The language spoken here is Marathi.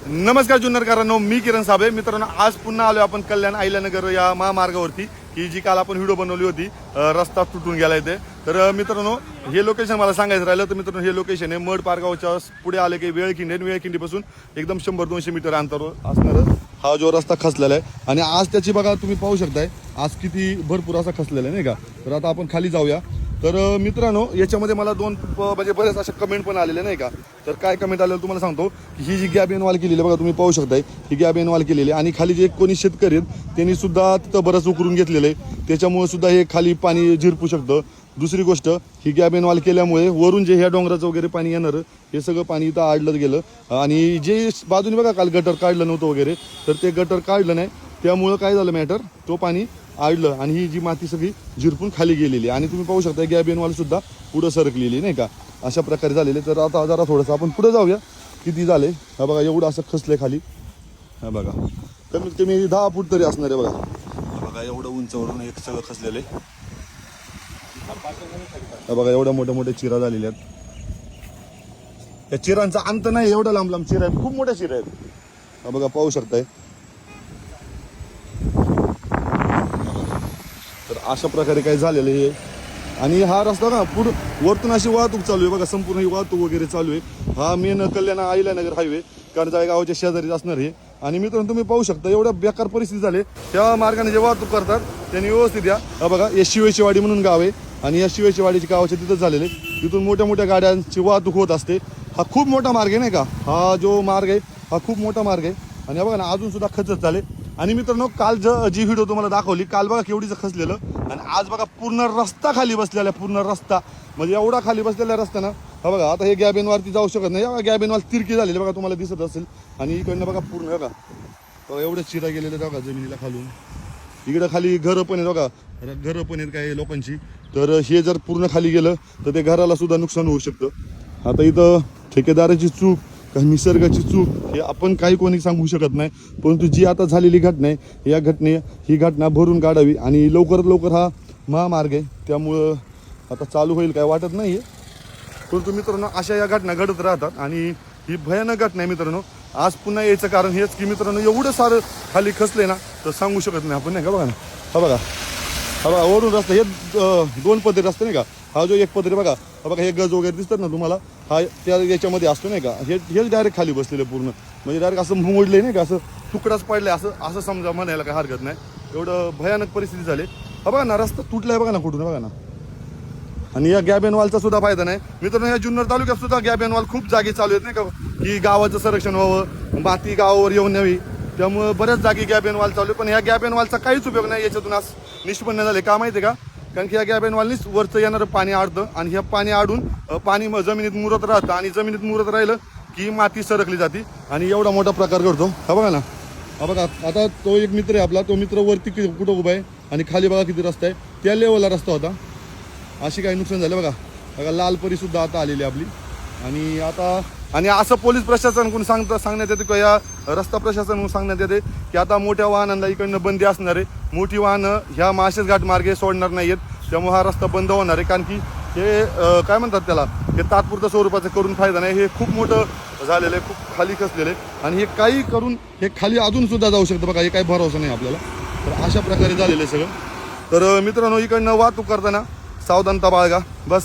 नमस्कार जुन्नरकरांनो, मी किरण साबळे. मित्रांनो, आज पुन्हा आलो आपण कल्याण अहिल्यानगर या महामार्गावरती की जी काल आपण व्हिडिओ बनवली होती. रस्ता तुटून गेला इथे. तर मित्रांनो, हे लोकेशन मला सांगायचं राहिलं तर मित्रांनो, हे लोकेशन आहे मड पारगावच्या पुढे आले की वेळखिंडीपासून एकदम 100-200 मीटर अंतरावर असणार हा जो रस्ता खचलेला आहे. आणि आज त्याची बघा तुम्ही पाहू शकताय आज किती भरपूर असा खचलेला आहे नाही का. तर आता आपण खाली जाऊया. तर मित्रांनो, याच्यामध्ये मला म्हणजे बरेच असे कमेंट पण आलेले नाही का. तर काय कमेंट आलेलं तुम्हाला सांगतो की ही जी गॅब एनवाल केलेली आहे बघा, तुम्ही पाहू शकताय ही गॅब एनवाल केलेली आहे. आणि खाली जे कोणी शेतकरी आहेत त्यांनी सुद्धा तिथं बरंच उकरून घेतलेलं आहे, त्याच्यामुळे सुद्धा हे खाली पाणी झिरपू शकतं. दुसरी गोष्ट, ही गॅब एनवाल केल्यामुळे वरून जे ह्या डोंगराचं वगैरे पाणी येणार हे सगळं पाणी इथं आडलं गेलं. आणि जे बाजूने बघा काल गटर काढलं नव्हतं वगैरे, तर ते गटर काढलं नाही, त्यामुळं काय झालं मॅटर, तो पाणी आडलं आणि ही जी माती सगळी झिरपून खाली गेलेली. आणि तुम्ही पाहू शकता गॅब एनवाल सुद्धा पुढं सरकलेली नाही का, अशा प्रकारे झालेले. तर आता जरा थोडंसं आपण पुढे जाऊया किती झाले. हा बघा एवढं असं खचलंय खाली. हा बघा कमीत कमी 10 फूट तरी असणार आहे. बघा बघा एवढं उंचावरून एक सगळं खचलेलं आहे. हा बघा एवढ्या मोठ्या चिरा झालेल्या आहेत. या चिरांचा अंत नाही, एवढा लांब लांब चिरा आहेत, खूप मोठ्या चिरा आहेत. हा बघा पाहू शकताय. तर अशा प्रकारे काय झालेलं आहे. आणि हा रस्ता ना पुढं वरतून अशी वाहतूक चालू आहे बघा, संपूर्ण ही वाहतूक वगैरे चालू आहे. हा मेन कल्याण अहिल्यानगर हायवे कर्जाई गावाच्या शेजारीच असणार आहे. आणि मित्रांनो तुम्ही पाहू शकता एवढ्या बेकार परिस्थिती झाली. त्या मार्गाने जे वाहतूक करतात त्यांनी व्यवस्थित या. हा बघा हे शिवेची वाडी म्हणून गाव आहे आणि या शिवेची वाडीची गावाच्या तिथंच झालेले. तिथून मोठ्या गाड्यांची वाहतूक होत असते. हा खूप मोठा मार्ग आहे नाही का. हा जो मार्ग आहे हा खूप मोठा मार्ग आहे. आणि हा बघा ना अजून सुद्धा खचत झाले. आणि मित्रांनो काल जी व्हिडिओ तुम्हाला दाखवली काल बघा केवढीचं खचलेलं, आणि आज बघा पूर्ण रस्ता खाली बसलेला आहे. पूर्ण रस्ता म्हणजे एवढा खाली बसलेला रस्ता ना. हा बघा आता हे गॅब एनवरती जाऊ शकत नाही. बघा गॅब एनवाल तिरकी झालेली बघा, तुम्हाला दिसत असेल. आणि इकडनं बघा पूर्ण बघा एवढे चिरा गेलेले बघा जमिनीला खालून. इकडं खाली घरं पण आहेत बघा, घरं पण आहेत काही लोकांची. तर हे जर पूर्ण खाली गेलं तर ते घराला सुद्धा नुकसान होऊ शकतं. आता इथं ठेकेदाराची चूक का निसर्गाची चूक हे आपण काही कोणी सांगू शकत नाही. परंतु जी आता झालेली घटना आहे या ही घटना भरून काढावी. आणि लवकरात लवकर हा महामार्ग आहे त्यामुळं आता चालू होईल काय वाटत नाही आहे. परंतु मित्रांनो अशा या घटना घडत राहतात आणि ही भयानक घटना आहे मित्रांनो. आज पुन्हा यायचं कारण हेच की मित्रांनो एवढं सारं खाली खचले ना तर सांगू शकत नाही आपण नाही का. बघा ना हा बघा वरून रस्ता हे 2 पदरी रस्ते नाही का. हा जो 1 पदरी बघा, हा बघा हे गज वगैरे दिसतात ना तुम्हाला, हा त्या याच्यामध्ये असतो नाही का. हेच डायरेक्ट खाली बसलेलं पूर्ण, म्हणजे डायरेक्ट असं मोडले नाही का, असं तुकडाच पडले असं समजा म्हणायला काय हरकत नाही. एवढं भयानक परिस्थिती झाली. हा बघा ना रस्ता तुटलाय बघा ना कुठून बघा ना. आणि या गॅब एनवालचा सुद्धा फायदा नाही मित्रांनो. या जुन्नर तालुक्यात सुद्धा गॅब एनवाल खूप जागी चालू आहेत नाही का, की गावाचं संरक्षण व्हावं, माती गावावर येऊन यावी, त्यामुळे बऱ्याच जागी गॅब एनवाल चालू आहे. पण ह्या गॅब एनवालचा काहीच उपयोग नाही. याच्यातून आज निष्पन्न झाले का माहिती आहे का, कारण की या गॅब एनवालनीच वरचं येणारं पाणी अडतं आणि ह्या पाणी अडून पाणी जमिनीत मुरत राहतं. आणि जमिनीत मुरत राहिलं की माती सरकली जाते आणि एवढा मोठा प्रकार घडतो. हा बघा ना, हा बघा आता तो एक मित्र आहे आपला, तो मित्र वरती कुठं उभा आहे आणि खाली बघा किती रस्ता आहे, त्या लेवलला रस्ता होता. अशी काही नुकसान झालं बघा लाल परी सुद्धा आता आलेली आपली. आणि असं पोलीस प्रशासन कोण सांगण्यात येते किंवा या रस्ता प्रशासन सांगण्यात येते की आता मोठ्या वाहनांना इकडनं बंदी असणार आहे. मोठी वाहनं ह्या माळशेज घाट मार्गे सोडणार नाहीत, त्यामुळे हा रस्ता बंद होणार आहे. कारण की हे काय म्हणतात त्याला, हे तात्पुरत्या स्वरूपाचं करून फायदा नाही. हे खूप मोठं झालेलं आहे, खूप खाली खचलेलं आहे आणि हे काही करून हे खाली अजून सुद्धा जाऊ शकतं बघा. हे काही भरोसा नाही आपल्याला. तर अशा प्रकारे झालेलं आहे सगळं. तर मित्रांनो इकडनं वाहतूक करताना सावधानता बाळगा बस.